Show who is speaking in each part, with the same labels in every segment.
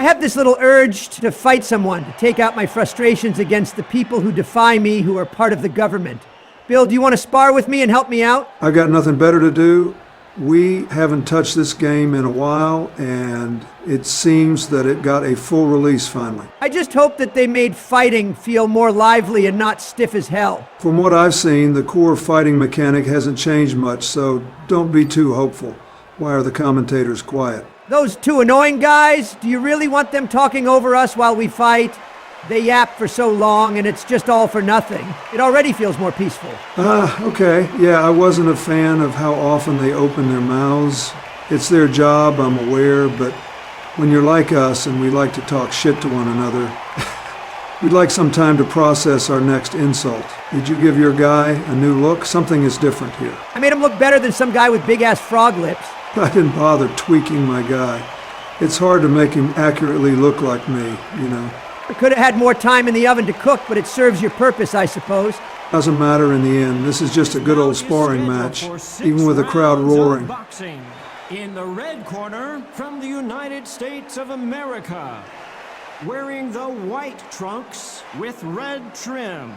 Speaker 1: have this little urge to fight someone, to take out my frustrations against the people who defy me, who are part of the government. Bill, do you want to spar with me and help me out?
Speaker 2: I got nothing better to do. We haven't touched this game in a while, and it seems that it got a full release finally.
Speaker 1: I just hope that they made fighting feel more lively and not stiff as hell.
Speaker 2: From what I've seen, the core fighting mechanic hasn't changed much, so don't be too hopeful. Why are the commentators quiet?
Speaker 1: Those two annoying guys, do you really want them talking over us while we fight? They yap for so long, and it's just all for nothing. It already feels more peaceful.
Speaker 2: Okay. Yeah, I wasn't a fan of how often they open their mouths. It's their job, I'm aware, but when you're like us and we like to talk shit to one another, we'd like some time to process our next insult. Did you give your guy a new look? Something is different here.
Speaker 1: I made him look better than some guy with big-ass frog lips.
Speaker 2: I didn't bother tweaking my guy. It's hard to make him accurately look like me, you know.
Speaker 1: We could have had more time in the oven to cook, but it serves your purpose, I suppose.
Speaker 2: Doesn't matter in the end. This is just a good old sparring match, even with a crowd roaring.
Speaker 3: In the red corner, from the United States of America, wearing the white trunks with red trim,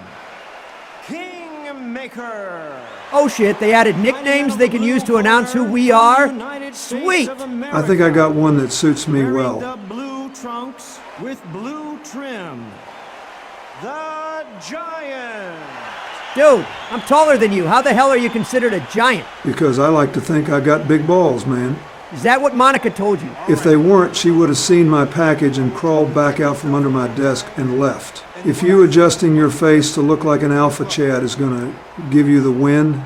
Speaker 3: Kingmaker.
Speaker 1: Oh shit, they added nicknames they can use to announce who we are? Sweet!
Speaker 2: I think I got one that suits me well.
Speaker 3: The blue trunks with blue trim, the Giant.
Speaker 1: Dude, I'm taller than you. How the hell are you considered a giant?
Speaker 2: Because I like to think I got big balls, man.
Speaker 1: Is that what Monica told you?
Speaker 2: If they weren't, she would have seen my package and crawled back out from under my desk and left. If you adjusting your face to look like an alpha Chad is going to give you the win,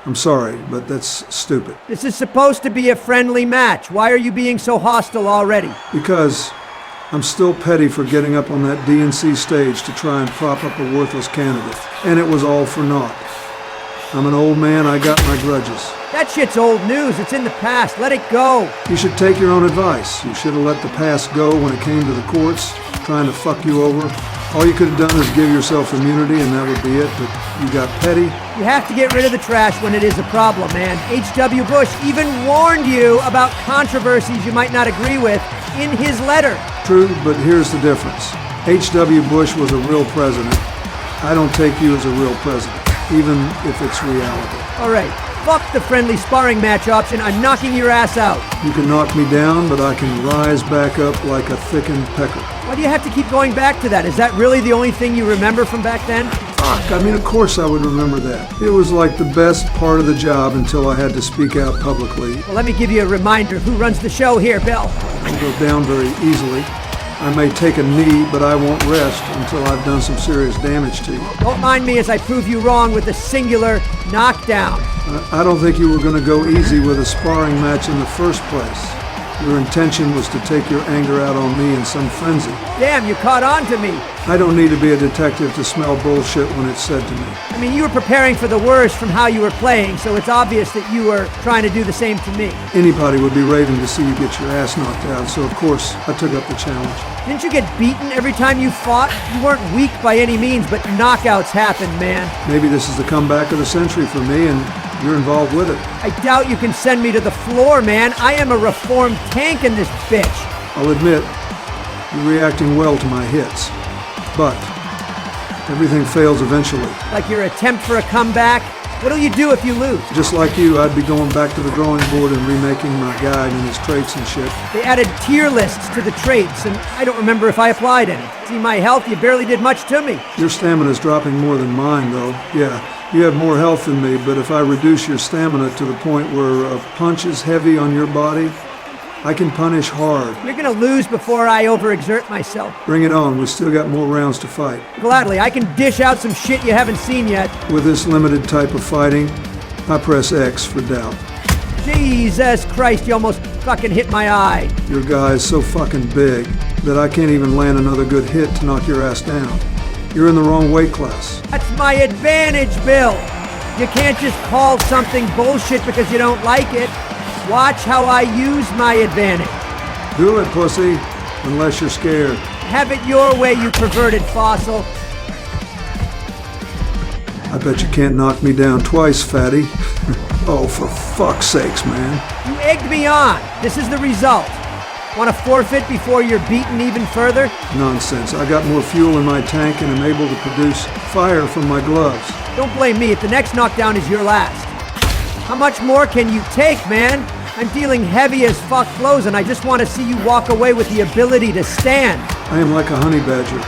Speaker 2: I'm sorry, but that's stupid.
Speaker 1: This is supposed to be a friendly match. Why are you being so hostile already?
Speaker 2: Because I'm still petty for getting up on that DNC stage to try and prop up a worthless candidate. And it was all for naught. I'm an old man, I got my grudges.
Speaker 1: That shit's old news. It's in the past. Let it go.
Speaker 2: You should take your own advice. You should have let the past go when it came to the courts, trying to fuck you over. All you could have done is give yourself immunity and that would be it, but you got petty.
Speaker 1: You have to get rid of the trash when it is a problem, man. H.W. Bush even warned you about controversies you might not agree with in his letter.
Speaker 2: True, but here's the difference. H.W. Bush was a real president. I don't take you as a real president, even if it's reality.
Speaker 1: All right, fuck the friendly sparring match option. I'm knocking your ass out.
Speaker 2: You can knock me down, but I can rise back up like a thickened pecker.
Speaker 1: Why do you have to keep going back to that? Is that really the only thing you remember from back then?
Speaker 2: Fuck, I mean, of course I would remember that. It was like the best part of the job until I had to speak out publicly.
Speaker 1: Well, let me give you a reminder. Who runs the show here, Bill?
Speaker 2: I'll go down very easily. I may take a knee, but I won't rest until I've done some serious damage to you.
Speaker 1: Don't mind me as I prove you wrong with a singular knockdown.
Speaker 2: I don't think you were going to go easy with a sparring match in the first place. Your intention was to take your anger out on me in some frenzy.
Speaker 1: Damn, you caught on to me.
Speaker 2: I don't need to be a detective to smell bullshit when it's said to me.
Speaker 1: I mean, you were preparing for the worst from how you were playing, so it's obvious that you were trying to do the same to me.
Speaker 2: Anybody would be raving to see you get your ass knocked out, so of course I took up the challenge.
Speaker 1: Didn't you get beaten every time you fought? You weren't weak by any means, but knockouts happened, man.
Speaker 2: Maybe this is the comeback of the century for me, and you're involved with it.
Speaker 1: I doubt you can send me to the floor, man. I am a reformed tank in this bitch.
Speaker 2: I'll admit, you're reacting well to my hits, but everything fails eventually.
Speaker 1: Like your attempt for a comeback? What'll you do if you lose?
Speaker 2: Just like you, I'd be going back to the drawing board and remaking my guide and his traits and shit.
Speaker 1: They added tier lists to the traits, and I don't remember if I applied any. See my health, you barely did much to me.
Speaker 2: Your stamina's dropping more than mine, though. Yeah, you have more health than me, but if I reduce your stamina to the point where a punch is heavy on your body, I can punish hard.
Speaker 1: You're gonna lose before I overexert myself.
Speaker 2: Bring it on, we still got more rounds to fight.
Speaker 1: Gladly, I can dish out some shit you haven't seen yet.
Speaker 2: With this limited type of fighting, I press X for doubt.
Speaker 1: Jesus Christ, you almost fucking hit my eye.
Speaker 2: Your guy is so fucking big that I can't even land another good hit to knock your ass down. You're in the wrong weight class.
Speaker 1: That's my advantage, Bill. You can't just call something bullshit because you don't like it. Watch how I use my advantage.
Speaker 2: Do it, pussy, unless you're scared.
Speaker 1: Have it your way, you perverted fossil.
Speaker 2: I bet you can't knock me down twice, fatty. Oh, for fuck's sakes, man.
Speaker 1: You egged me on. This is the result. Want to forfeit before you're beaten even further?
Speaker 2: Nonsense. I got more fuel in my tank and am able to produce fire from my gloves.
Speaker 1: Don't blame me if the next knockdown is your last. How much more can you take, man? I'm dealing heavy as fuck blows, and I just want to see you walk away with the ability to stand.
Speaker 2: I am like a honey badger.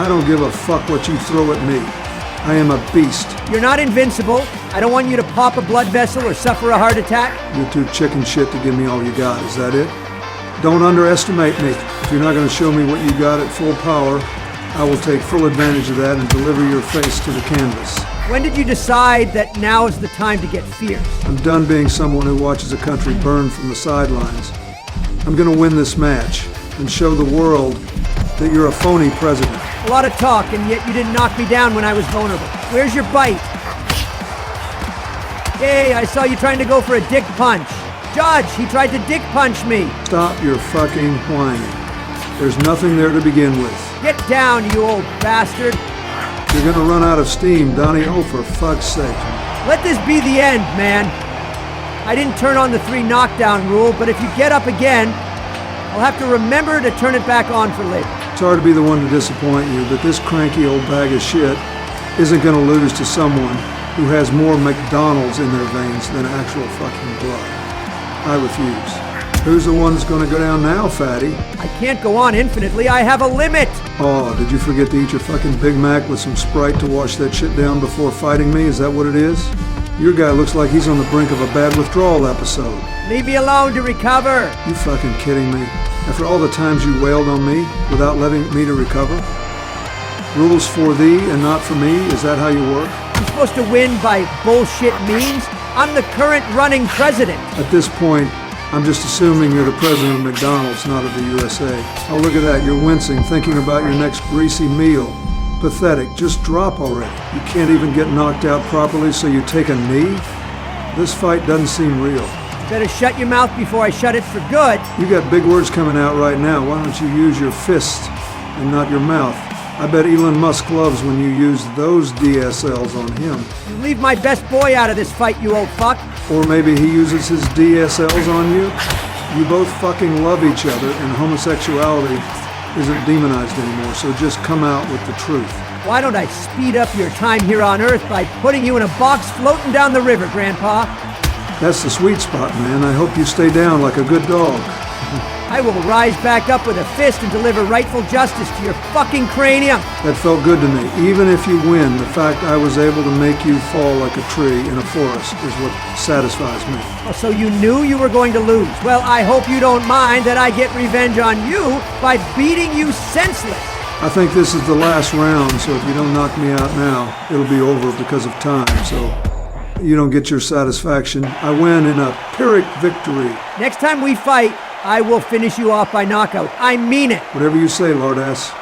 Speaker 2: I don't give a fuck what you throw at me. I am a beast.
Speaker 1: You're not invincible. I don't want you to pop a blood vessel or suffer a heart attack.
Speaker 2: You're too chicken shit to give me all you got, is that it? Don't underestimate me. If you're not going to show me what you got at full power, I will take full advantage of that and deliver your face to the canvas.
Speaker 1: When did you decide that now is the time to get fierce?
Speaker 2: I'm done being someone who watches a country burn from the sidelines. I'm going to win this match and show the world that you're a phony president.
Speaker 1: A lot of talk, and yet you didn't knock me down when I was vulnerable. Where's your bite? Hey, I saw you trying to go for a dick punch. Judge, he tried to dick punch me.
Speaker 2: Stop your fucking whining. There's nothing there to begin with.
Speaker 1: Get down, you old bastard.
Speaker 2: You're gonna run out of steam, Donnie. Oh, for fuck's sake.
Speaker 1: Let this be the end, man. I didn't turn on the 3 knockdown rule, but if you get up again, I'll have to remember to turn it back on for later.
Speaker 2: It's hard to be the one to disappoint you, but this cranky old bag of shit isn't gonna lose to someone who has more McDonald's in their veins than actual fucking blood. I refuse. Who's the one that's gonna go down now, fatty?
Speaker 1: I can't go on infinitely. I have a limit.
Speaker 2: Oh, did you forget to eat your fucking Big Mac with some Sprite to wash that shit down before fighting me? Is that what it is? Your guy looks like he's on the brink of a bad withdrawal episode.
Speaker 1: Leave me alone to recover.
Speaker 2: You fucking kidding me? After all the times you wailed on me without letting me to recover? Rules for thee and not for me? Is that how you work?
Speaker 1: I'm supposed to win by bullshit means? I'm the current running president.
Speaker 2: At this point, I'm just assuming you're the president of McDonald's, not of the USA. Oh, look at that. You're wincing, thinking about your next greasy meal. Pathetic. Just drop already. You can't even get knocked out properly, so you take a knee? This fight doesn't seem real.
Speaker 1: Better shut your mouth before I shut it for good.
Speaker 2: You got big words coming out right now. Why don't you use your fist and not your mouth? I bet Elon Musk loves when you use those DSLs on him.
Speaker 1: You leave my best boy out of this fight, you old fuck.
Speaker 2: Or maybe he uses his DSLs on you? You both fucking love each other, and homosexuality isn't demonized anymore, so just come out with the truth.
Speaker 1: Why don't I speed up your time here on Earth by putting you in a box floating down the river, Grandpa?
Speaker 2: That's the sweet spot, man. I hope you stay down like a good dog.
Speaker 1: I will rise back up with a fist and deliver rightful justice to your fucking cranium.
Speaker 2: That felt good to me. Even if you win, the fact I was able to make you fall like a tree in a forest is what satisfies me.
Speaker 1: Oh, so you knew you were going to lose. Well, I hope you don't mind that I get revenge on you by beating you senseless.
Speaker 2: I think this is the last round, so if you don't knock me out now, it'll be over because of time, so you don't get your satisfaction. I win in a Pyrrhic victory.
Speaker 1: Next time we fight, I will finish you off by knockout. I mean it.
Speaker 2: Whatever you say, Lord ass.